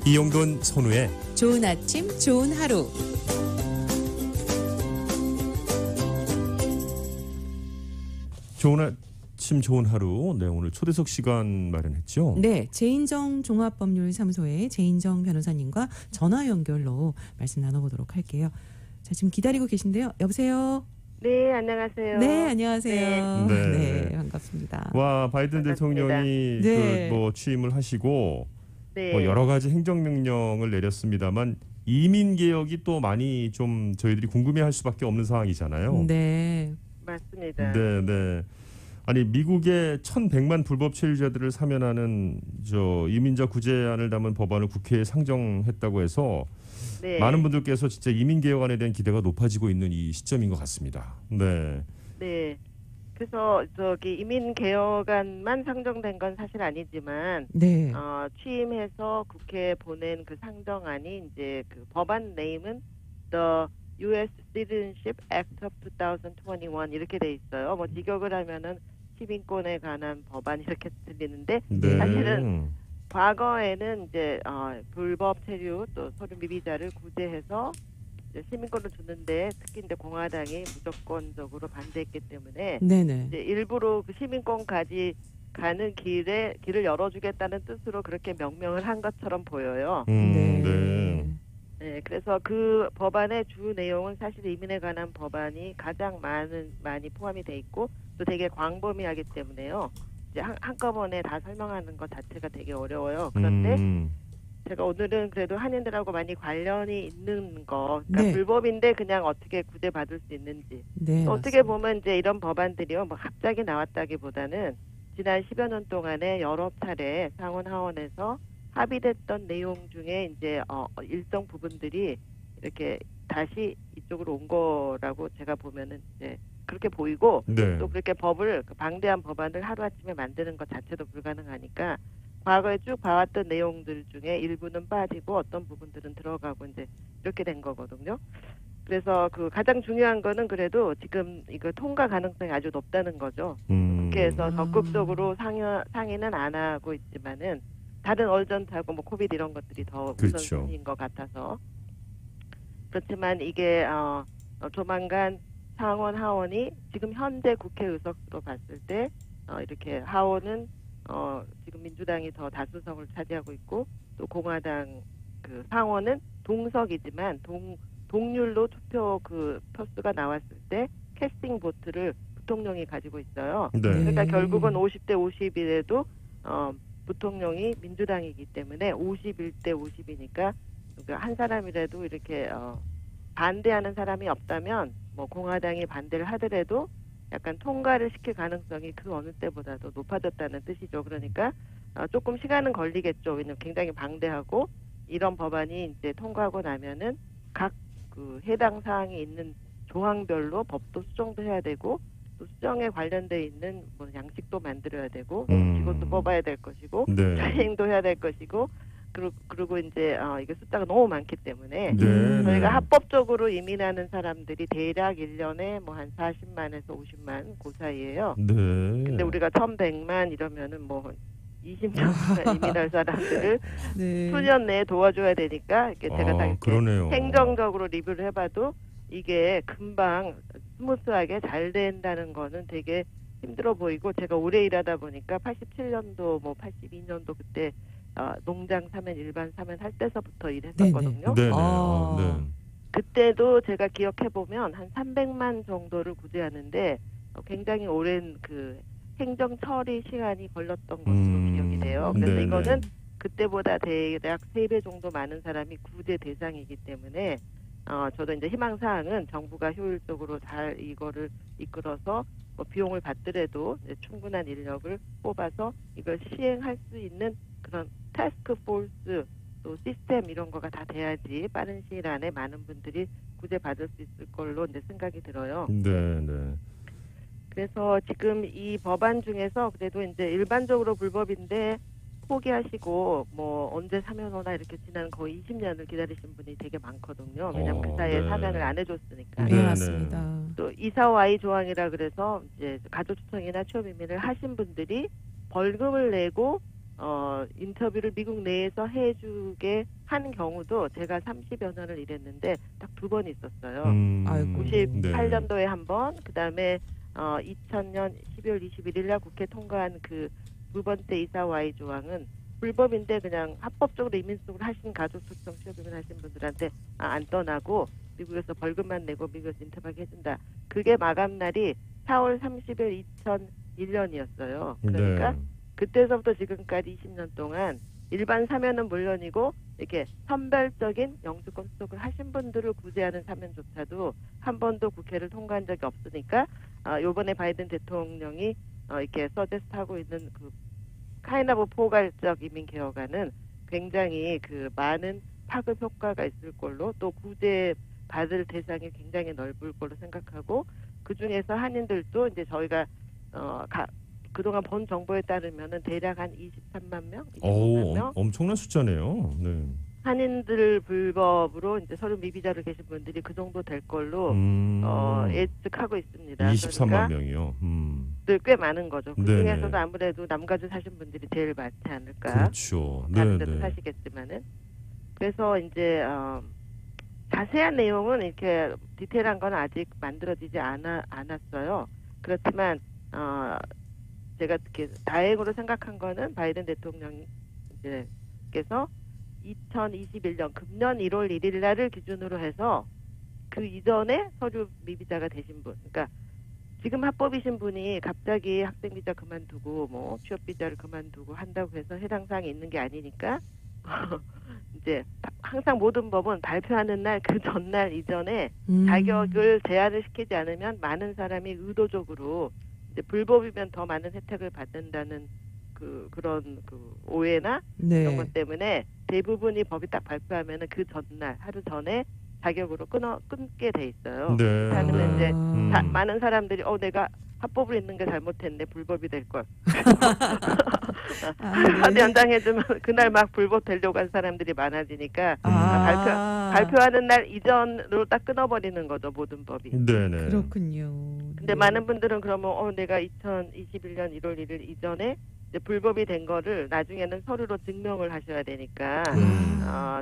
이용돈 선우의 좋은 아침 좋은 하루. 좋은 아침 좋은 하루. 네, 오늘 초대석 시간 마련했죠. 네, 제인정 종합법률사무소의 제인정 변호사님과 전화 연결로 말씀 나눠보도록 할게요. 자, 지금 기다리고 계신데요. 여보세요. 네, 안녕하세요. 네, 안녕하세요. 네. 네, 반갑습니다. 와, 바이든 반갑습니다. 대통령이 네. 뭐 취임을 하시고 네. 뭐 여러 가지 행정명령을 내렸습니다만 이민 개혁이 또 많이 좀 저희들이 궁금해할 수밖에 없는 상황이잖아요. 네, 맞습니다. 네, 네. 아니 미국의 1,100만 불법 체류자들을 사면하는 저 이민자 구제안을 담은 법안을 국회에 상정했다고 해서 네. 많은 분들께서 진짜 이민 개혁안에 대한 기대가 높아지고 있는 이 시점인 것 같습니다. 네. 네. 그래서 이민 개혁안만 상정된 건 사실 아니지만 네, 취임해서 국회에 보낸 그 상정안이 이제 그 법안 네임은 The U.S. Citizenship Act of 2021 이렇게 돼 있어요. 뭐 직역을 하면은 시민권에 관한 법안 이렇게 들리는데 네. 사실은 과거에는 이제 불법 체류 또 서류 미비자를 구제해서 이제 시민권을 주는데 특히 이제 공화당이 무조건적으로 반대했기 때문에 네네. 이제 일부러 그 시민권까지 가는 길을 열어주겠다는 뜻으로 그렇게 명명을 한 것처럼 보여요. 네. 네, 그래서 그 법안의 주 내용은 사실 이민에 관한 법안이 가장 많이 포함이 돼 있고 또 되게 광범위하기 때문에요. 이제 한꺼번에 다 설명하는 것 자체가 되게 어려워요. 그런데 제가 오늘은 그래도 한인들하고 많이 관련이 있는 거, 그러니까 네. 불법인데 그냥 어떻게 구제받을 수 있는지. 네, 또 어떻게 맞습니다. 보면 이제 이런 법안들이요, 뭐 갑자기 나왔다기보다는 지난 10여 년 동안에 여러 차례 상원 하원에서 합의됐던 내용 중에 이제 일정 부분들이 이렇게 다시 이쪽으로 온 거라고 제가 보면은 이제 그렇게 보이고 네. 또 그렇게 방대한 법안을 하루아침에 만드는 것 자체도 불가능하니까 과거에 쭉 봐왔던 내용들 중에 일부는 빠지고 어떤 부분들은 들어가고 이제 이렇게 된 거거든요. 그래서 그 가장 중요한 거는 그래도 지금 이거 통과 가능성이 아주 높다는 거죠. 국회에서 적극적으로 상의는 안 하고 있지만은 다른 얼전트하고 뭐 코비드 이런 것들이 더 그렇죠. 우선순위인 것 같아서 그렇지만 이게 조만간 상원 하원이 지금 현재 국회 의석수로 봤을 때 이렇게 하원은 지금 민주당이 더 다수석을 차지하고 있고 또 공화당 그 상원은 동석이지만 동률로 투표 그 표수가 나왔을 때 캐스팅 보트를 부통령이 가지고 있어요. 네. 그러니까 결국은 50대 50이라도 부통령이 민주당이기 때문에 51대 50이니까 한 사람이라도 이렇게 반대하는 사람이 없다면 뭐 공화당이 반대를 하더라도 약간 통과를 시킬 가능성이 그 어느 때보다도 높아졌다는 뜻이죠. 그러니까 조금 시간은 걸리겠죠. 왜냐하면 굉장히 방대하고 이런 법안이 이제 통과하고 나면은 각 그 해당 사항이 있는 조항별로 법도 수정도 해야 되고 또 수정에 관련돼 있는 뭐 양식도 만들어야 되고 직원도 뽑아야 될 것이고 네. 트레이닝도 해야 될 것이고 그리고 이제 이게 숫자가 너무 많기 때문에 네. 저희가 합법적으로 이민하는 사람들이 대략 1년에 뭐 한 40만에서 50만 그 사이예요. 네. 근데 우리가 1,100만 이러면은 뭐 20년간 이민할 사람들을 네. 수년 내에 도와줘야 되니까 이렇게 제가 다 이렇게 그러네요. 행정적으로 리뷰를 해봐도 이게 금방 스무스하게 잘 된다는 거는 되게 힘들어 보이고 제가 오래 일하다 보니까 87년도 뭐 82년도 그때 농장 사면 일반 사면 할 때서부터 일했었거든요. 네. 아. 그때도 제가 기억해 보면 한 300만 정도를 구제하는데 굉장히 오랜 그 행정 처리 시간이 걸렸던 것으로 기억이 돼요. 그래서 네네. 이거는 그때보다 대략 3배 정도 많은 사람이 구제 대상이기 때문에 저도 이제 희망사항은 정부가 효율적으로 잘 이거를 이끌어서 뭐 비용을 받더라도 이제 충분한 인력을 뽑아서 이걸 시행할 수 있는 그런 타스크 포스 또 시스템 이런 거가 다 돼야지 빠른 시일 안에 많은 분들이 구제받을 수 있을 걸로 이제 생각이 들어요. 네, 네. 그래서 지금 이 법안 중에서 그래도 이제 일반적으로 불법인데 포기하시고 뭐 언제 사면 오나 이렇게 지난 거의 20년을 기다리신 분이 되게 많거든요. 왜냐면 그 사이에 네. 사면을 안 해줬으니까. 네, 네, 맞습니다. 또 이사와이 조항이라 그래서 이제 가족 추청이나 취업 이민을 하신 분들이 벌금을 내고 인터뷰를 미국 내에서 해주게 한 경우도 제가 30여 년을 일했는데 딱 2번 있었어요. 아이고. 98년도에 한 번, 그 다음에 2000년 12월 21일 날 국회 통과한 그 2번째 이사 Y 조항은 불법인데 그냥 합법적으로 이민수속을 하신 가족 초청 취업 이민하신 분들한테 안 떠나고 미국에서 벌금만 내고 미국에서 인터뷰하게 해준다. 그게 마감 날이 4월 30일 2001년이었어요. 그러니까 네. 그때서부터 지금까지 20년 동안 일반 사면은 물론이고 이렇게 선별적인 영주권 수속을 하신 분들을 구제하는 사면조차도 한 번도 국회를 통과한 적이 없으니까 요번에 바이든 대통령이 이렇게 서제스트하고 있는 그 카인 오브 포괄적 이민 개혁안은 굉장히 그 많은 파급 효과가 있을 걸로 또 구제 받을 대상이 굉장히 넓을 걸로 생각하고 그 중에서 한인들도 이제 저희가 그동안 본 정보에 따르면은 대략 한 23만 명, 25만 명 엄청난 숫자네요. 네. 한인들 불법으로 이제 서류 미비자로 계신 분들이 그 정도 될 걸로 예측하고 있습니다. 23만 그러니까 명이요. 네, 꽤 많은 거죠. 그 네네. 중에서도 아무래도 남가주 사신 분들이 제일 많지 않을까. 그렇죠. 다른 데도 네네. 사시겠지만은. 그래서 이제 자세한 내용은 이렇게 디테일한 건 아직 만들어지지 않았어요. 그렇지만 제가 이렇게 다행으로 생각한 거는 바이든 대통령께서 2021년 금년 1월 1일 날을 기준으로 해서 그 이전에 서류 미비자가 되신 분, 그러니까 지금 합법이신 분이 갑자기 학생 비자 그만두고 뭐 취업 비자를 그만두고 한다고 해서 해당 사항이 있는 게 아니니까 이제 항상 모든 법은 발표하는 날 그 전날 이전에 자격을 제한을 시키지 않으면 많은 사람이 의도적으로 이제 불법이면 더 많은 혜택을 받는다는 그런 오해나 네. 이런 것 때문에 대부분이 법이 딱 발표하면은 그 전날 하루 전에 자격으로 끊게 돼 있어요. 네. 그러면 이제 음. 많은 사람들이 내가 합법으로 있는 게 잘못했네, 불법이 될 걸. 카드 연장해주면 그날 막 불법 되려고 한 사람들이 많아지니까 발표하는 날 이전으로 딱 끊어버리는 거죠, 모든 법이. 네네. 그렇군요. 근데 많은 분들은 그러면 내가 2021년 1월 1일 이전에 이제 불법이 된 거를 나중에는 서류로 증명을 하셔야 되니까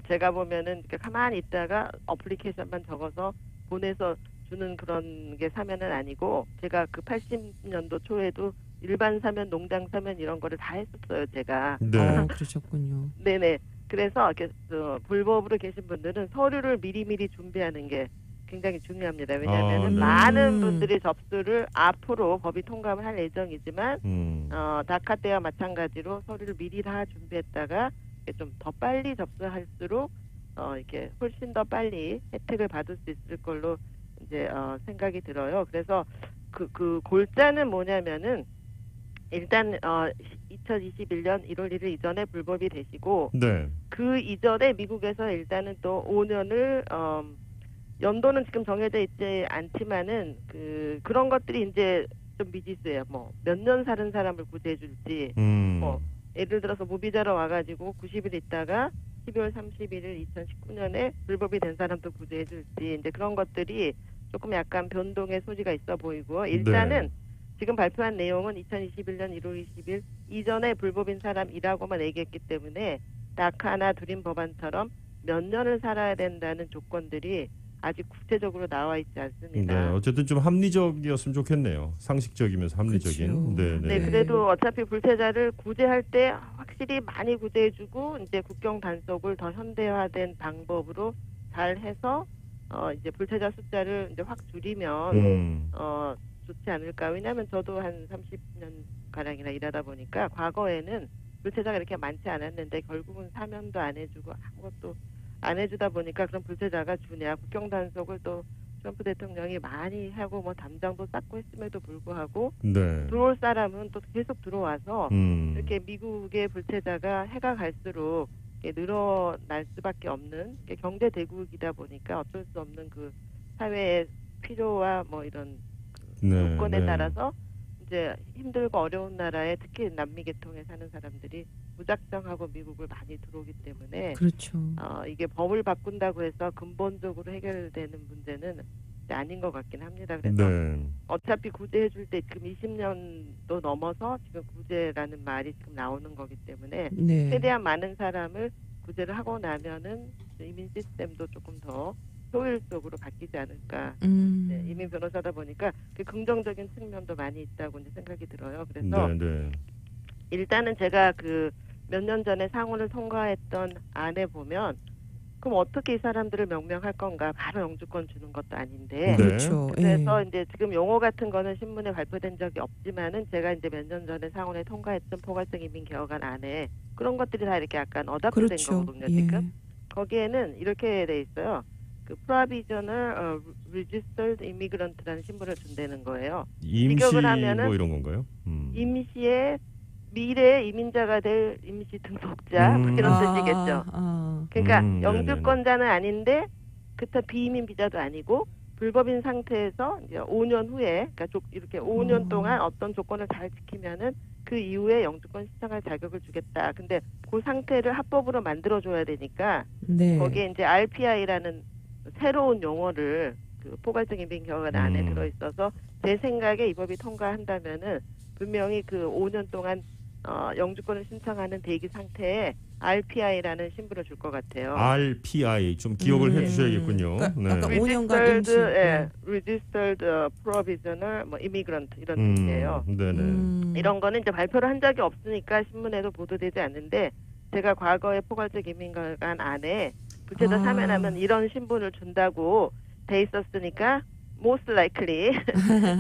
제가 보면은 이렇게 가만히 있다가 어플리케이션만 적어서 보내서 주는 그런 게 사면은 아니고 제가 그 80년도 초에도 일반 사면, 농장 사면 이런 거를 다 했었어요, 제가. 네. 그러셨군요. 네네. 그래서 이렇게 불법으로 계신 분들은 서류를 미리미리 준비하는 게 굉장히 중요합니다. 왜냐하면 네. 많은 분들이 접수를 앞으로 법이 통과를 할 예정이지만 다카 때와 마찬가지로 서류를 미리 다 준비했다가 좀 더 빨리 접수할수록 이렇게 훨씬 더 빨리 혜택을 받을 수 있을 걸로 이제 생각이 들어요. 그래서 그 골자는 뭐냐면은 일단 2021년 1월 1일 이전에 불법이 되시고 네. 그 이전에 미국에서 일단은 또 5년을 연도는 지금 정해져 있지 않지만은 그런 것들이 이제 좀 미지수예요. 뭐 몇 년 사는 사람을 구제해 줄지 뭐 예를 들어서 무비자로 와가지고 90일 있다가 12월 31일 2019년에 불법이 된 사람도 구제해 줄지 이제 그런 것들이 조금 약간 변동의 소지가 있어 보이고 일단은 네. 지금 발표한 내용은 2021년 1월 20일 이전에 불법인 사람이라고만 얘기했기 때문에 다카나 드림 법안처럼 몇 년을 살아야 된다는 조건들이 아직 구체적으로 나와 있지 않습니다. 네. 어쨌든 좀 합리적이었으면 좋겠네요. 상식적이면서 합리적인. 그렇죠. 네, 그래도 어차피 불체자를 구제할 때 확실히 많이 구제해주고 이제 국경 단속을 더 현대화된 방법으로 잘 해서 이제 불체자 숫자를 이제 확 줄이면 좋지 않을까. 왜냐하면 저도 한 30년 가량이나 일하다 보니까 과거에는 불체자가 이렇게 많지 않았는데 결국은 사면도 안 해주고 아무것도 안 해주다 보니까 그런 불체자가 주냐. 국경 단속을 또 트럼프 대통령이 많이 하고 뭐 담장도 쌓고 했음에도 불구하고 네. 들어올 사람은 또 계속 들어와서 이렇게 미국의 불체자가 해가 갈수록 이렇게 늘어날 수밖에 없는 경제 대국이다 보니까 어쩔 수 없는 그 사회의 필요와 뭐 이런 요건에 따라서 이제 힘들고 어려운 나라에 특히 남미 계통에 사는 사람들이 무작정하고 미국을 많이 들어오기 때문에 그렇죠. 이게 법을 바꾼다고 해서 근본적으로 해결되는 문제는 아닌 것 같긴 합니다. 그래서 네. 어차피 구제해줄 때 지금 20년도 넘어서 지금 구제라는 말이 지금 나오는 거기 때문에 네. 최대한 많은 사람을 구제를 하고 나면은 이민 시스템도 조금 더 효율적으로 바뀌지 않을까. 네, 이민 변호사다 보니까 그 긍정적인 측면도 많이 있다고 이제 생각이 들어요. 그래서 네. 일단은 제가 그 몇 년 전에 상원을 통과했던 안에 보면 그럼 어떻게 이 사람들을 명명할 건가? 바로 영주권 주는 것도 아닌데. 네. 그렇죠. 그래서 예. 이제 지금 용어 같은 거는 신문에 발표된 적이 없지만은 제가 이제 몇 년 전에 상원에 통과했던 포괄적 이민 개혁안 안에 그런 것들이 다 이렇게 약간 어답된 그렇죠. 거거든요. 예. 지금 거기에는 이렇게 돼 있어요. 그 provisional registered immigrant라는 신분을 준다는 거예요. 임시 직역을 하면은 뭐 이런 건가요? 임시의 미래 이민자가 될 임시 등록자 뭐 이런 뜻이겠죠. 그러니까 영주권자는 아닌데 그렇다 비이민 비자도 아니고 불법인 상태에서 이제 5년 후에 그러니까 이렇게 5년 동안 어떤 조건을 잘 지키면은 그 이후에 영주권 신청할 자격을 주겠다. 근데 그 상태를 합법으로 만들어줘야 되니까 네. 거기에 이제 RPI라는 새로운 용어를 그 포괄적 이민 개혁안 안에 들어있어서 제 생각에 이 법이 통과한다면은 분명히 그 5년 동안 영주권을 신청하는 대기 상태에 RPI라는 신분을 줄 것 같아요. RPI 좀 기억을 해주셔야겠군요. 그러니까 네. 약간 5년간 임시. Registered Provisional 뭐 Immigrant 이런 뜻이에요. 네네. 이런 거는 이제 발표를 한 적이 없으니까 신문에도 보도되지 않는데 제가 과거에 포괄적 이민관 안에 부채자 사면하면 이런 신분을 준다고 돼 있었으니까 most likely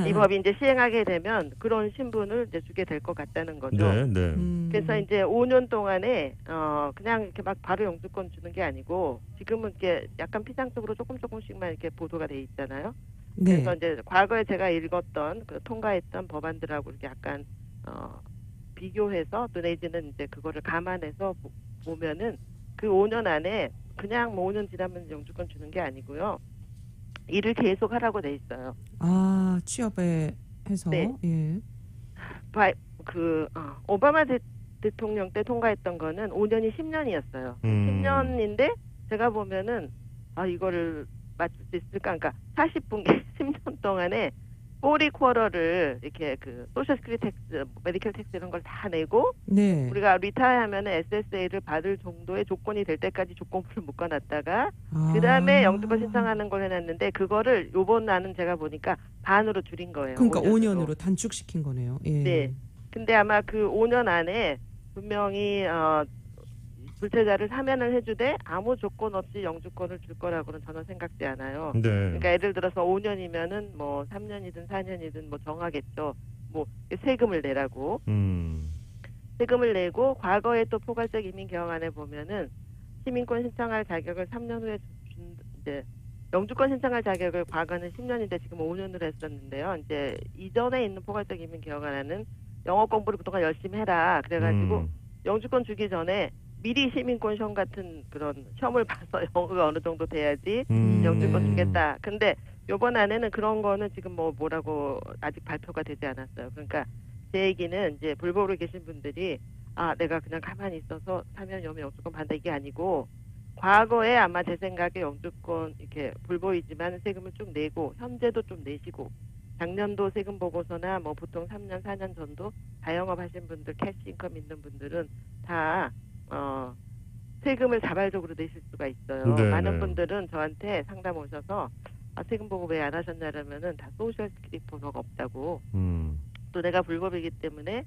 이 법이 이제 시행하게 되면 그런 신분을 이제 주게 될 것 같다는 거죠. 네. 그래서 이제 5년 동안에 그냥 이렇게 막 바로 영주권 주는 게 아니고 지금은 이렇게 약간 피상적으로 조금씩만 이렇게 보도가 돼 있잖아요. 네. 그래서 이제 과거에 제가 읽었던 그 통과했던 법안들하고 이렇게 약간 비교해서 또 내지는 이제 그거를 감안해서 보면은 그 5년 안에 그냥 뭐 5년 지나면 영주권 주는 게 아니고요. 일을 계속 하라고 돼 있어요. 취업에 해서. 네. 예. 오바마 대통령 때 통과했던 거는 5년이 10년이었어요. 10년인데 제가 보면은 이거를 맞출 수 있을까? 그러니까 40분기 10년 동안에 40쿼터를 이렇게 그 소셜 스크리티 텍스, 메디컬 텍스 이런 걸 다 내고 네. 우리가 리타이어하면은 SSA를 받을 정도의 조건이 될 때까지 조건부를 묶어놨다가 그다음에 영주권 신청하는 걸 해놨는데 그거를 요번 안은 제가 보니까 반으로 줄인 거예요. 그러니까 5년으로. 5년으로 단축시킨 거네요. 예. 네. 근데 아마 그 5년 안에 분명히 불체자를 사면을 해주되 아무 조건 없이 영주권을 줄 거라고는 전혀 생각지 않아요. 네. 그러니까 예를 들어서 5년이면은 뭐 3년이든 4년이든 뭐 정하겠죠. 뭐 세금을 내라고. 세금을 내고 과거에 또 포괄적 이민 개혁안에 보면은 시민권 신청할 자격을 3년 후에 이제 영주권 신청할 자격을 과거는 10년인데 지금 5년으로 했었는데요. 이제 이전에 있는 포괄적 이민 개혁안에는 영어 공부를 그동안 열심히 해라. 그래가지고 영주권 주기 전에 미리 시민권 시험 같은 그런 시험을 봐서 영어가 어느 정도 돼야지 영주권 주겠다. 근데 요번 안에는 그런 거는 지금 뭐라고 아직 발표가 되지 않았어요. 그러니까 제 얘기는 이제 불법으로 계신 분들이 내가 그냥 가만히 있어서 사면 여면 영주권 받는다 이게 아니고 과거에 아마 제 생각에 영주권 이렇게 불보이지만 세금을 쭉 내고 현재도 좀 내시고 작년도 세금 보고서나 뭐 보통 3년 4년 전도 자영업 하신 분들 캐시 인컴 있는 분들은 다 세금을 자발적으로 내실 수가 있어요. 네, 많은 네. 분들은 저한테 상담 오셔서 세금 보고 왜 안 하셨냐면은 다 소셜 스크립 번호가 없다고. 또 내가 불법이기 때문에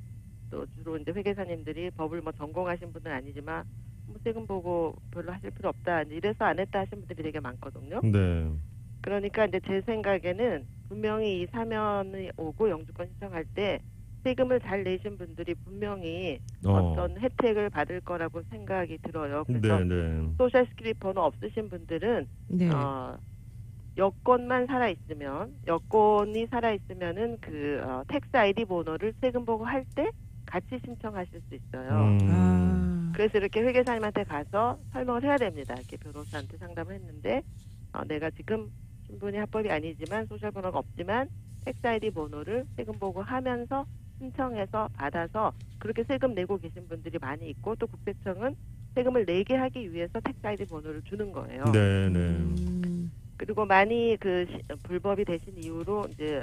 또 주로 이제 회계사님들이 법을 뭐 전공하신 분은 아니지만 뭐 세금 보고 별로 하실 필요 없다. 이래서 안 했다 하신 분들이 되게 많거든요. 네. 그러니까 이제 제 생각에는 분명히 이 사면이 오고 영주권 신청할 때 세금을 잘 내신 분들이 분명히 어떤 혜택을 받을 거라고 생각이 들어요. 그래서 네. 소셜 스크립 번호 없으신 분들은 네. 여권만 살아있으면 여권이 살아있으면은 그 텍스 아이디 번호를 세금 보고 할 때 같이 신청하실 수 있어요. 그래서 이렇게 회계사님한테 가서 설명을 해야 됩니다. 이렇게 변호사한테 상담을 했는데 내가 지금 신분이 합법이 아니지만 소셜 번호가 없지만 텍스 아이디 번호를 세금 보고 하면서 신청해서 받아서 그렇게 세금 내고 계신 분들이 많이 있고 또 국세청은 세금을 내게 하기 위해서 텍스 아이디 번호를 주는 거예요. 네. 그리고 많이 불법이 되신 이후로 이제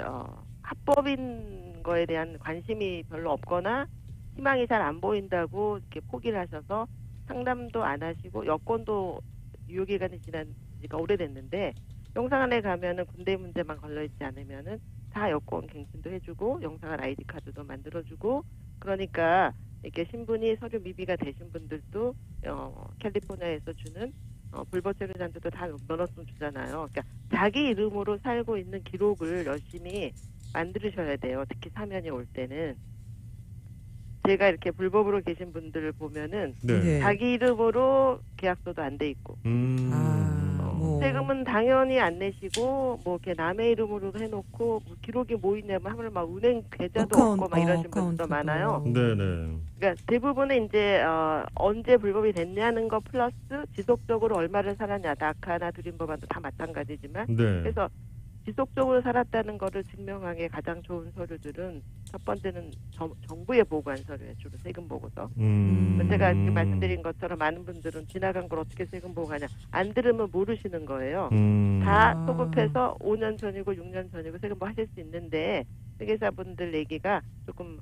합법인 거에 대한 관심이 별로 없거나 희망이 잘 안 보인다고 이렇게 포기를 하셔서 상담도 안 하시고 여권도 유효기간이 지난 지가 오래됐는데 영사관에 가면은 군대 문제만 걸려있지 않으면은 다 여권 갱신도 해주고 영사관 아이디 카드도 만들어주고 그러니까 이렇게 신분이 서류 미비가 되신 분들도 캘리포니아에서 주는 불법 체류자한테도 다 면허증 주잖아요. 그러니까 자기 이름으로 살고 있는 기록을 열심히 만들으셔야 돼요. 특히 사면이 올 때는. 제가 이렇게 불법으로 계신 분들을 보면은 네. 네. 자기 이름으로 계약서도 안 돼 있고 뭐. 세금은 당연히 안 내시고 뭐 이렇게 남의 이름으로 해놓고 뭐 기록이 뭐 있냐면 하면 막 은행 계좌도 없고 막 이러신 분들도 많아요. 네네. 그러니까 대부분은 이제 언제 불법이 됐냐는 거 플러스 지속적으로 얼마를 살았냐, 다카나 드림법안도 다 마찬가지지만 네. 그래서 지속적으로 살았다는 거를 증명하기에 가장 좋은 서류들은 첫 번째는 정부에 보고한 서류예요. 주로 세금 보고서. 제가 지금 말씀드린 것처럼 많은 분들은 지나간 걸 어떻게 세금 보고하냐. 안 들으면 모르시는 거예요. 다 소급해서 5년 전이고 6년 전이고 세금 보하실 수 있는데 회계사분들 얘기가 조금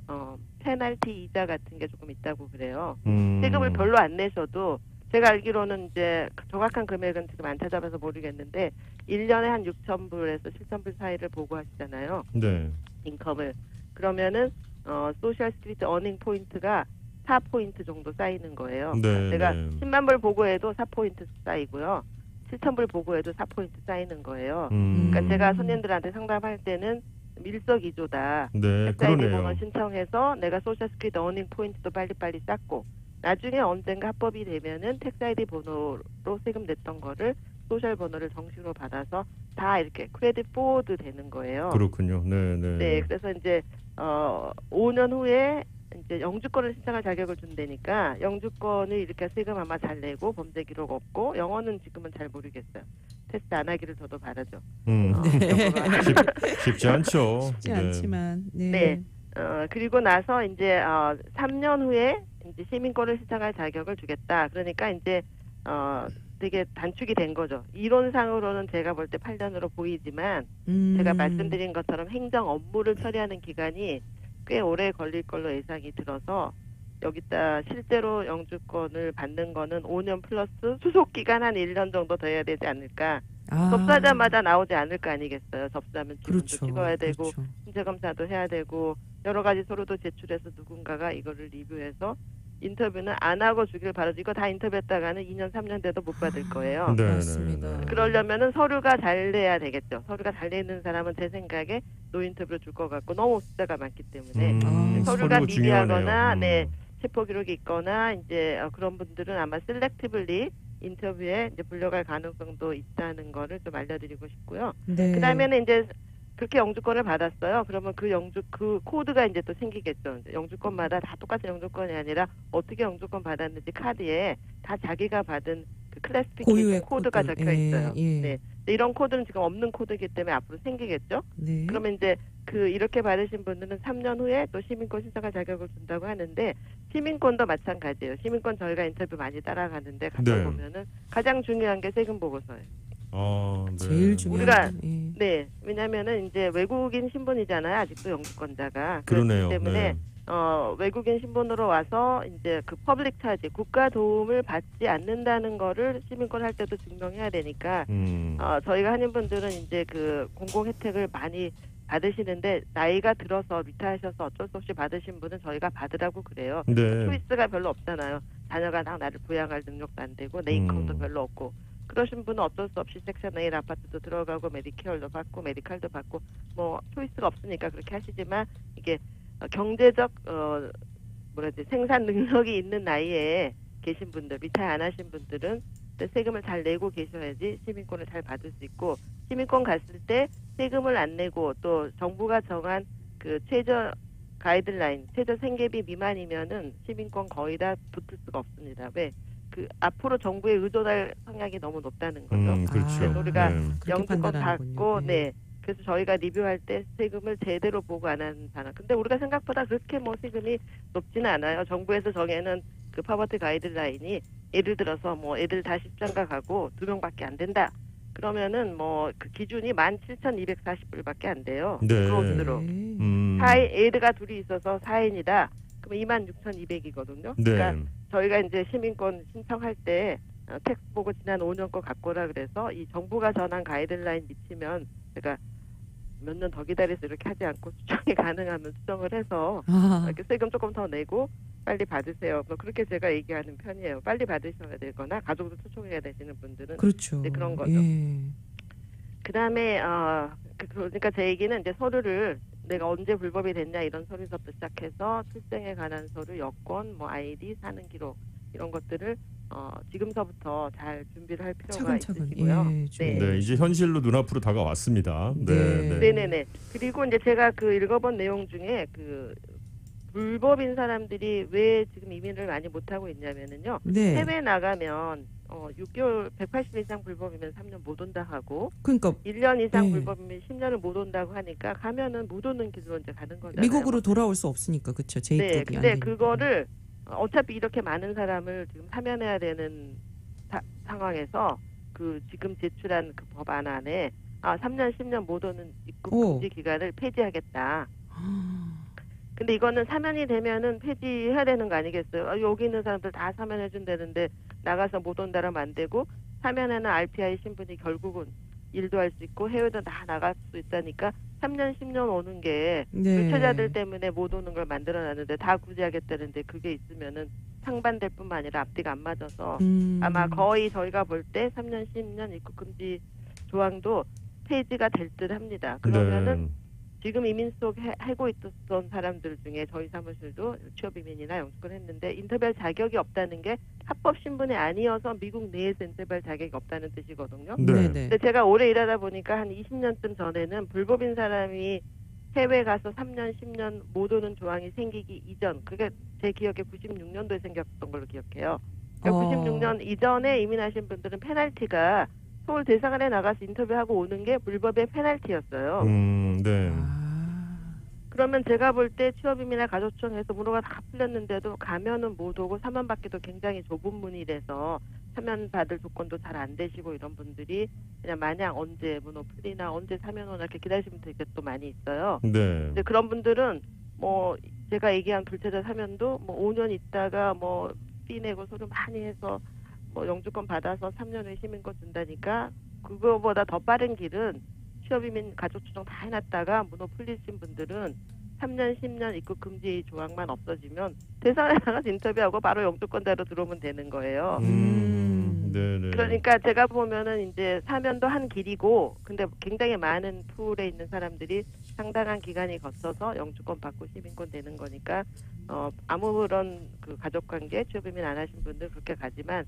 페널티 이자 같은 게 조금 있다고 그래요. 세금을 별로 안 내셔도 제가 알기로는 이제 정확한 금액은 지금 안 찾아봐서 모르겠는데 1년에 한 6,000불에서 7,000불 사이를 보고하시잖아요. 네. 인컴을. 그러면은 소셜 스트리트 어닝 포인트가 4포인트 정도 쌓이는 거예요. 네. 제가 네. 10만 불 보고해도 4포인트 쌓이고요. 7,000불 보고해도 4포인트 쌓이는 거예요. 그러니까 제가 손님들한테 상담할 때는 밀석이조다. 네, SID 그러네요. 번호 신청해서 내가 소셜 스트리트 어닝 포인트도 빨리빨리 쌓고 나중에 언젠가 합법이 되면은 텍스 아이디 번호로 세금 냈던 거를 소셜 번호를 정식으로 받아서 다 이렇게 크레딧 포워드 되는 거예요. 그렇군요. 네, 네. 네, 그래서 이제 5년 후에 이제 영주권을 신청할 자격을 준다니까 영주권을 이렇게 세금 아마 잘 내고 범죄 기록 없고 영어는 지금은 잘 모르겠어요. 테스트 안 하기를 저도 바라죠. 쉽지 않죠. 쉽지 않지만 네. 네. 그리고 나서 이제 3년 후에 이제 시민권을 신청할 자격을 주겠다. 그러니까 이제 되게 단축이 된 거죠. 이론상으로는 제가 볼 때 8년으로 보이지만 제가 말씀드린 것처럼 행정 업무를 처리하는 기간이 꽤 오래 걸릴 걸로 예상이 들어서 여기다 실제로 영주권을 받는 거는 5년 플러스 수속 기간 한 1년 정도 더 해야 되지 않을까. 접수하자마자 나오지 않을 거 아니겠어요. 접수하면 지문도 그렇죠. 찍어야 되고 그렇죠. 신체검사도 해야 되고 여러 가지 서류도 제출해서 누군가가 이거를 리뷰해서 인터뷰는 안 하고 주길 바라지. 이거 다 인터뷰했다가는 2년 3년 돼도 못 받을 거예요. 네, 맞습니다. 네. 그러려면은 서류가 잘 돼야 되겠죠. 서류가 잘 돼 있는 사람은 제 생각에 노인터뷰를 줄 것 같고 너무 숫자가 많기 때문에 서류가 서류 미비하거나 중요하네요. 네 체포 기록이 있거나 이제 그런 분들은 아마 셀렉티블리 인터뷰에 이제 불려갈 가능성도 있다는 거를 좀 알려드리고 싶고요. 네. 그다음에는 이제 그렇게 영주권을 받았어요. 그러면 그 코드가 이제 또 생기겠죠. 이제 영주권마다 다 똑같은 영주권이 아니라 어떻게 영주권 받았는지 카드에 다 자기가 받은 그 클래시피케이션 코드가 적혀 있어요. 예. 네. 이런 코드는 지금 없는 코드이기 때문에 앞으로 생기겠죠. 네. 그러면 이제 이렇게 받으신 분들은 3년 후에 또 시민권 신청할 자격을 준다고 하는데 시민권도 마찬가지예요. 시민권 저희가 인터뷰 많이 따라가는데 가다 네. 보면은 가장 중요한 게 세금 보고서예요. 네. 제일 중요한 우리가 건, 예. 네, 왜냐면은 이제 외국인 신분이잖아요. 아직도 영주권자가. 그러네요. 그렇기 때문에 네. 외국인 신분으로 와서 이제 그 퍼블릭 차지 국가 도움을 받지 않는다는 거를 시민권 할 때도 증명해야 되니까 저희가 한인분들은 이제 그 공공 혜택을 많이 받으시는데 나이가 들어서 리타하셔서 어쩔 수 없이 받으신 분은 저희가 받으라고 그래요. 네. 초이스가 별로 없잖아요. 자녀가 나를 부양할 능력도 안 되고 내 인컴도 별로 없고 그러신 분은 어쩔 수 없이 섹션 A 아파트도 들어가고 메디케어도 받고 메디칼도 받고 뭐 초이스가 없으니까 그렇게 하시지만 이게 경제적 생산 능력이 있는 나이에 계신 분들 리타이 안 하신 분들은 세금을 잘 내고 계셔야지 시민권을 잘 받을 수 있고 시민권 갔을 때 세금을 안 내고 또 정부가 정한 그 최저 가이드라인 최저 생계비 미만이면은 시민권 거의 다 붙을 수가 없습니다. 왜? 그 앞으로 정부에 의존할 성향이 너무 높다는 거죠. 그렇죠. 우리가 네. 영주권 받고 네. 네. 그래서 저희가 리뷰할 때 세금을 제대로 보고 안 하는 사람. 근데 우리가 생각보다 그렇게 뭐 세금이 높지는 않아요. 정부에서 정해는 그 파버티 가이드라인이 예를 들어서 뭐 애들 다 십장가 가고 2명밖에 안 된다. 그러면은 뭐 그 기준이 17,240불밖에 안 돼요. 네. 그것으로. 음. 애가 둘이 있어서 4인이다. 그럼 26,200이거든요. 네. 그러니까 저희가 이제 시민권 신청할 때 텍스트 보고 지난 5년 거 갖고 오라 그래서 이 정부가 정한 가이드라인 미치면 제가 몇 년 더 기다려서 이렇게 하지 않고 수정이 가능하면 수정을 해서 아, 이렇게 세금 조금 더 내고 빨리 받으세요. 뭐 그렇게 제가 얘기하는 편이에요. 빨리 받으셔야 되거나 가족도 초청해야 되시는 분들은 그렇죠. 네, 그런 거죠. 예. 그다음에 그러니까 제 얘기는 이제 서류를 내가 언제 불법이 됐냐 이런 서류서부터 시작해서 출생에 관한 서류, 여권, 뭐 아이디, 사는 기록 이런 것들을 지금서부터 잘 준비를 할 필요가 차근차근. 있으시고요. 예, 좀. 네, 이제 현실로 눈앞으로 다가왔습니다. 네. 네. 네. 네네네. 그리고 이제 제가 그 읽어본 내용 중에 그 불법인 사람들이 왜 지금 이민을 많이 못하고 있냐면은요. 네. 해외 나가면 6개월 180일 이상 불법이면 3년 못 온다 하고 그러니까 1년 이상 네. 불법이면 10년을 못 온다고 하니까 가면은 못 오는 길로 이제 가는 거잖아요. 미국으로 돌아올 수 없으니까 그렇죠. 네, 제2급이 안 근데 되니까. 그거를 어차피 이렇게 많은 사람을 지금 사면해야 되는 상황에서 그 지금 제출한 그 법안 안에 3년 10년 못 오는 입국 오. 금지 기간을 폐지하겠다. 아, 근데 이거는 사면이 되면은 폐지해야 되는 거 아니겠어요? 여기 있는 사람들 다 사면해 준다는데 나가서 못 온다라면 안 되고 사면에는 RPI 신분이 결국은 일도 할 수 있고 해외도 다 나갈 수 있다니까 3년 10년 오는 게 네. 불체자들 때문에 못 오는 걸 만들어놨는데 다 구제하겠다는데 그게 있으면은 상반될 뿐만 아니라 앞뒤가 안 맞아서 아마 거의 저희가 볼 때 3년 10년 입국 금지 조항도 폐지가 될 듯합니다. 그러면은 네. 지금 이민 속 하고 있었던 사람들 중에 저희 사무실도 취업 이민이나 영주권 했는데 인터뷰할 자격이 없다는 게 합법 신분이 아니어서 미국 내에서 인터뷰할 자격이 없다는 뜻이거든요. 네. 네네. 근데 제가 오래 일하다 보니까 한 20년쯤 전에는 불법인 사람이 해외 가서 3년, 10년 못 오는 조항이 생기기 이전, 그게 제 기억에 96년도에 생겼던 걸로 기억해요. 그러니까 96년 이전에 이민하신 분들은 페널티가 서울 대사관에 나가서 인터뷰하고 오는 게 불법의 페널티였어요. 네. 그러면 제가 볼 때 취업이민이나 가족청에서 문호가 다 풀렸는데도 가면은 못 오고 사면 받기도 굉장히 좁은 문이라서 사면 받을 조건도 잘 안 되시고 이런 분들이 그냥 마냥 언제 문호 풀리나 언제 사면 오나 이렇게 기다리시면 되게 또 많이 있어요. 네. 근데 그런 분들은 뭐 제가 얘기한 불체자 사면도 뭐 5년 있다가 뭐 삐 내고 서류 많이 해서 뭐 영주권 받아서 3년 후에 시민권 준다니까 그거보다 더 빠른 길은 취업이민 가족추정 다 해놨다가 문호 풀리신 분들은 3년 10년 입국 금지 조항만 없어지면 대사관에 나가서 인터뷰하고 바로 영주권자로 들어오면 되는 거예요. 네네. 그러니까 제가 보면은 이제 사면도 한 길이고 근데 굉장히 많은 풀에 있는 사람들이 상당한 기간이 거쳐서 영주권 받고 시민권 되는 거니까 아무런 그 가족관계 취업이민 안 하신 분들 그렇게 가지만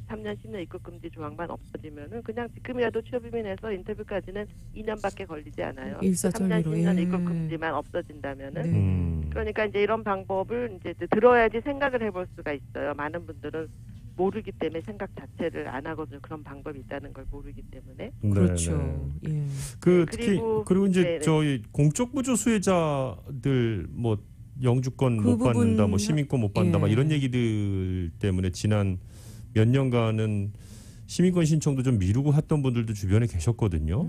3년 10년 입국 금지 조항만 없어지면은 그냥 지금이라도 취업이민에서 인터뷰까지는 2년밖에 걸리지 않아요. 3년 일사천리로 10년 예. 입국 금지만 없어진다면은 네. 그러니까 이제 이런 방법을 이제 들어야지 생각을 해볼 수가 있어요. 많은 분들은 모르기 때문에 생각 자체를 안 하거든요. 그런 방법이 있다는 걸 모르기 때문에. 그렇죠. 예. 그 특히 그리고 이제 네네. 저희 공적 부조 수혜자들 뭐 영주권 그 못 받는다, 부분 뭐 시민권 못 받는다, 예. 막 이런 얘기들 때문에 지난 몇 년간은 시민권 신청도 좀 미루고 했던 분들도 주변에 계셨거든요.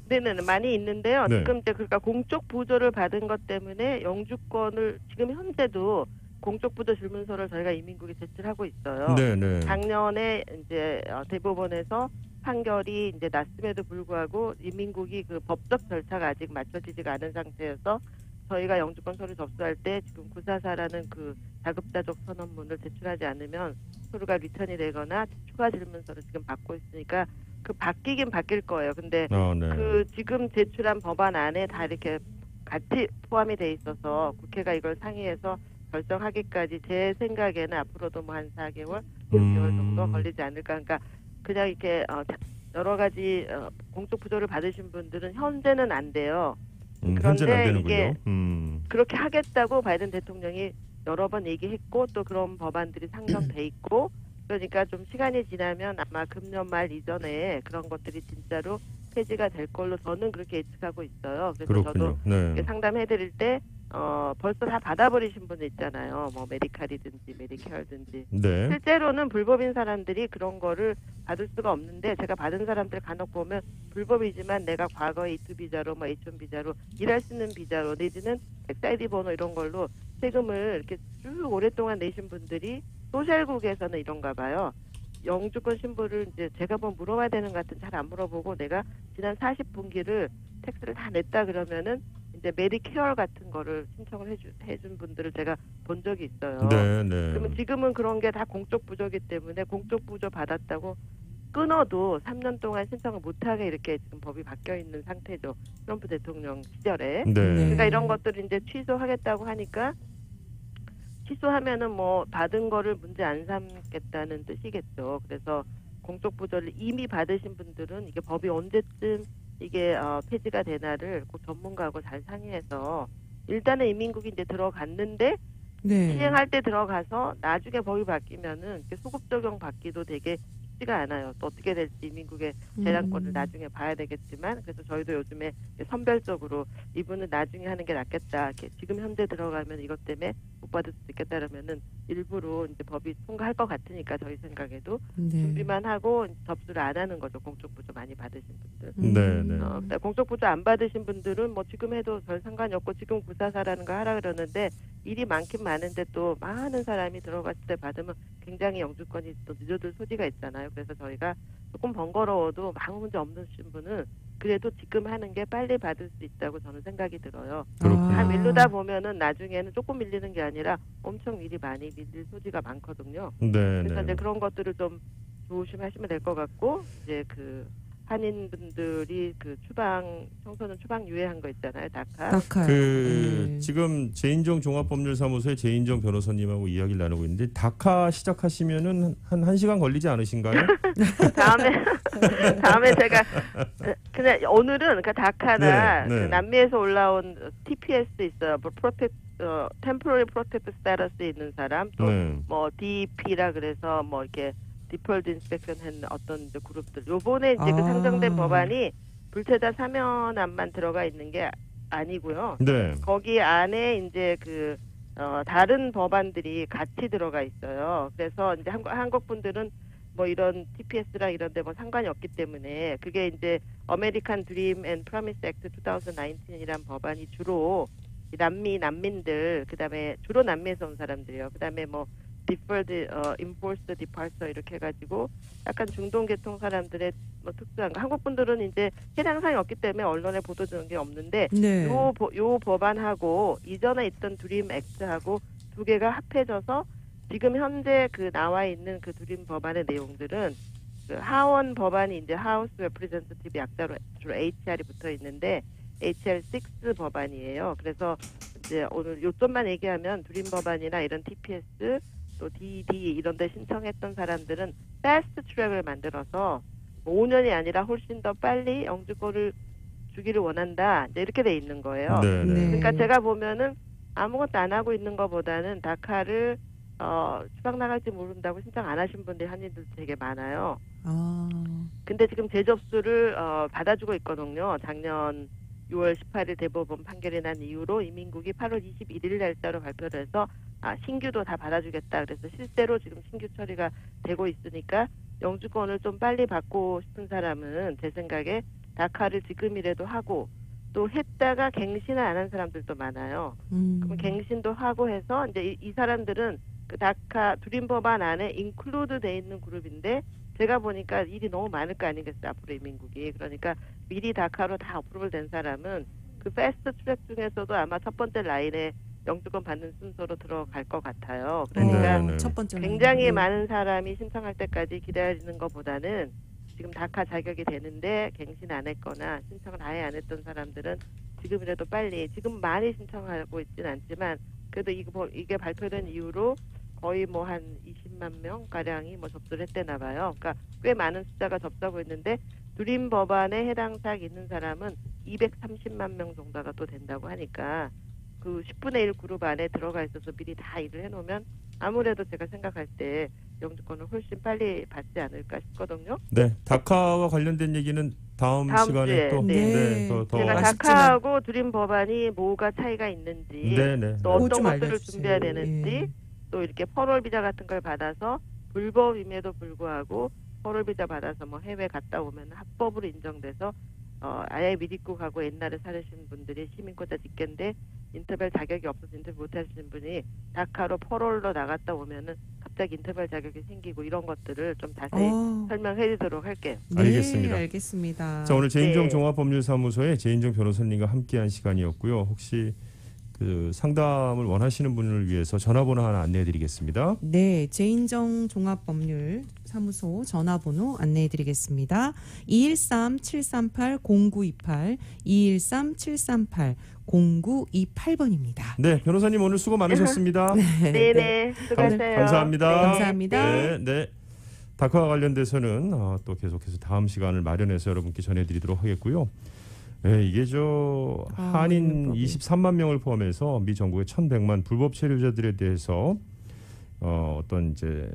네네 많이 있는데요. 네. 지금 이제 그러니까 공적 부조를 받은 것 때문에 영주권을 지금 현재도 공적 부조 질문서를 저희가 이민국에 제출하고 있어요. 네네. 작년에 이제 대법원에서 판결이 이제 났음에도 불구하고 이민국이 그 법적 절차가 아직 맞춰지지가 않은 상태여서 저희가 영주권 서류 접수할 때 지금 944라는 그 자급자족 선언문을 제출하지 않으면 서류가 리턴이 되거나 추가 질문서를 지금 받고 있으니까 그 바뀌긴 바뀔 거예요. 근데 네. 그 지금 제출한 법안 안에 다 이렇게 같이 포함이 돼 있어서 국회가 이걸 상의해서 결정하기까지 제 생각에는 앞으로도 뭐 한 4개월, 6개월 정도 걸리지 않을까. 그러니까 그냥 이렇게 여러 가지 공적 부조를 받으신 분들은 현재는 안 돼요. 현재는 안 되는군요. 이게 그렇게 하겠다고 바이든 대통령이 여러 번 얘기했고 또 그런 법안들이 상정돼 있고 그러니까 좀 시간이 지나면 아마 금년 말 이전에 그런 것들이 진짜로 폐지가 될 걸로 저는 그렇게 예측하고 있어요. 그래서 그렇군요. 저도 네. 상담해드릴 때 벌써 다 받아버리신 분들 있잖아요. 뭐 메디칼이든지 메디케어든지. 네. 실제로는 불법인 사람들이 그런 거를 받을 수가 없는데 제가 받은 사람들 간혹 보면 불법이지만 내가 과거에 E2 비자로 뭐 H1 비자로 일할 수 있는 비자로 내지는 텍스 ID 번호 이런 걸로 세금을 이렇게 쭉 오랫동안 내신 분들이 소셜국에서는 이런가 봐요. 영주권 신분을 이제 제가 뭐 물어봐야 되는 것 같은 잘 안 물어보고 내가 지난 40분기를 텍스를 다 냈다 그러면은 이제 메디케어 같은 거를 신청을 해준 분들을 제가 본 적이 있어요. 네, 네. 그러면 지금은 그런 게 다 공적 부조기 때문에 공적 부조 받았다고 끊어도 3년 동안 신청을 못하게 이렇게 지금 법이 바뀌어 있는 상태죠. 트럼프 대통령 시절에. 네. 그러니까 이런 것들을 이제 취소하겠다고 하니까 취소하면은 뭐 받은 거를 문제 안 삼겠다는 뜻이겠죠. 그래서 공적 부조를 이미 받으신 분들은 이게 법이 언제쯤 이게 폐지가 되나를 꼭 전문가하고 잘 상의해서 일단은 이민국이 이제 들어갔는데 네. 시행할 때 들어가서 나중에 법이 바뀌면은 이렇게 소급 적용 받기도 되게 쉽지가 않아요. 또 어떻게 될지 이민국의 재량권을 나중에 봐야 되겠지만 그래서 저희도 요즘에 선별적으로 이분은 나중에 하는 게 낫겠다. 이렇게 지금 현재 들어가면 이것 때문에 못 받을 수도 있겠다 그러면은 일부러 이제 법이 통과할 것 같으니까 저희 생각에도 네. 준비만 하고 접수를 안 하는 거죠. 공적 부조 많이 받으신 분들. 네, 네. 그러니까 공적 부조 안 받으신 분들은 뭐 지금 해도 별 상관이 없고 지금 구사사라는 거 하라 그러는데 일이 많긴 많은데 또 많은 사람이 들어갔을 때 받으면 굉장히 영주권이 또 늦어들 소지가 있잖아요. 그래서 저희가 조금 번거로워도 아무 문제 없는 분은 그래도 지금 하는 게 빨리 받을 수 있다고 저는 생각이 들어요. 그렇군요. 다 밀르다 보면은 나중에는 조금 밀리는 게 아니라 엄청 일이 많이 밀릴 소지가 많거든요. 네, 그래서 네. 이제 그런 것들을 좀 조심하시면 될 것 같고 이제 그 한인분들이 그 청소년 추방 유예한 거 있잖아요, 다카. 다카. 네. 지금 제인정 종합법률사무소의 제인정 변호사님하고 이야기를 나누고 있는데 다카 시작하시면은 한 1시간 걸리지 않으신가요? 다음에 제가 그냥 오늘은 그러니까 다카나 네, 네. 그 남미에서 올라온 TPS 있어요. 뭐 Temporary Protected Status에 있는 사람 또 네. 뭐 DEP라 그래서 뭐 이렇게 디폴트 인스펙션 한 어떤 이제 그룹들 요번에 이제 그 상정된 법안이 불체자 사면안만 들어가 있는 게 아니고요. 네. 거기 안에 이제 그 다른 법안들이 같이 들어가 있어요. 그래서 이제 한국 분들은 뭐 이런 TPS랑 이런 데 뭐 상관이 없기 때문에 그게 이제 American Dream and Promise Act 2019이란 법안이 주로 난민들 그다음에 주로 남미에서 온 사람들이요. 그다음에 뭐 deferred, enforced departure 이렇게 해가지고 약간 중동계통 사람들의 뭐 특수한 거. 한국 분들은 이제 해당 사항이 없기 때문에 언론에 보도되는 게 없는데 네. 요 법안하고 이전에 있던 드림 액트하고 두 개가 합해져서 지금 현재 그 나와 있는 그 드림 법안의 내용들은 그 하원 법안이 이제 하우스 레프레젠터티브 약자로 주로 HR이 붙어 있는데 HR6 법안이에요. 그래서 이제 오늘 요점만 얘기하면 드림 법안이나 이런 TPS 또 DD 이런 데 신청했던 사람들은 패스트 트랙을 만들어서 5년이 아니라 훨씬 더 빨리 영주권을 주기를 원한다. 이제 이렇게 돼 있는 거예요. 네, 네. 그러니까 제가 보면은 아무것도 안 하고 있는 것보다는 다카를 추방 나갈지 모른다고 신청 안 하신 분들이 한인들 되게 많아요. 근데 지금 재접수를 받아주고 있거든요. 작년 6월 18일 대법원 판결이 난 이후로 이민국이 8월 21일 날짜로 발표를 해서 신규도 다 받아주겠다. 그래서 실제로 지금 신규 처리가 되고 있으니까 영주권을 좀 빨리 받고 싶은 사람은 제 생각에 다카를 지금이라도 하고 또 했다가 갱신을 안 한 사람들도 많아요. 그럼 갱신도 하고 해서 이제 이 사람들은 그 다카 드림 법안 안에 인클루드 돼 있는 그룹인데 제가 보니까 일이 너무 많을 거 아니겠어요, 앞으로 이민국이. 그러니까 미리 다카로 다 어프로벌 된 사람은 그 패스트 트랙 중에서도 아마 첫 번째 라인에 영주권 받는 순서로 들어갈 것 같아요. 그러니까 네, 네. 첫 번째 굉장히 네. 많은 사람이 신청할 때까지 기다리는 것보다는 지금 다카 자격이 되는데 갱신 안 했거나 신청을 아예 안 했던 사람들은 지금이라도 빨리, 지금 많이 신청하고 있지는 않지만 그래도 이게 발표된 이후로 거의 뭐 한 20만 명 가량이 뭐 접수를 했대나 봐요. 그러니까 꽤 많은 숫자가 접수하고 있는데 드림 법안에 해당 사항이 있는 사람은 230만 명 정도가 또 된다고 하니까 그 10분의 1 그룹 안에 들어가 있어서 미리 다 일을 해놓으면 아무래도 제가 생각할 때 영주권을 훨씬 빨리 받지 않을까 싶거든요. 네, 다카와 관련된 얘기는 다음 시간에 주에, 또 네. 더 제가 아쉽지만- 다카하고 드림 법안이 뭐가 차이가 있는지 네. 또 그것 어떤 좀 것들을 알려주세요. 준비해야 되는지 예. 또 이렇게 퍼롤 비자 같은 걸 받아서 불법임에도 불구하고 퍼롤 비자 받아서 뭐 해외 갔다 오면 합법으로 인정돼서 아예 미리고 가고 옛날에 살으신 분들이 시민권자 직계인데 인터벌 자격이 없어서 인터벌 못 하시는 분이 다카로 퍼롤로 나갔다 오면은 갑자기 인터벌 자격이 생기고 이런 것들을 좀 자세히 설명해 드리도록 할게요. 네, 알겠습니다. 알겠습니다. 자, 오늘 제인정 네. 종합법률사무소의 제인정 변호사님과 함께한 시간이었고요. 혹시 그 상담을 원하시는 분을 위해서 전화번호 하나 안내해드리겠습니다. 네, 제인정 종합법률 사무소 전화번호 안내해드리겠습니다. 213-738-0928, 213-738-0928번입니다. 네, 변호사님 오늘 수고 많으셨습니다. 네네, 수고하세요. 감사합니다. 네. 감사합니다. 네. 다카와 관련돼서는 또 계속해서 다음 시간을 마련해서 여러분께 전해드리도록 하겠고요. 네, 이게 한인 법이. 23만 명을 포함해서 미 전국의 1,100만 불법 체류자들에 대해서 어떤 이제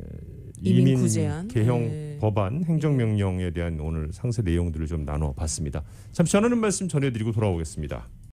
이민 이민 구제안. 개형 네. 법안 행정명령에 대한 오늘 상세 내용들을 좀 나눠봤습니다. 잠시 전하는 말씀 전해드리고 돌아오겠습니다.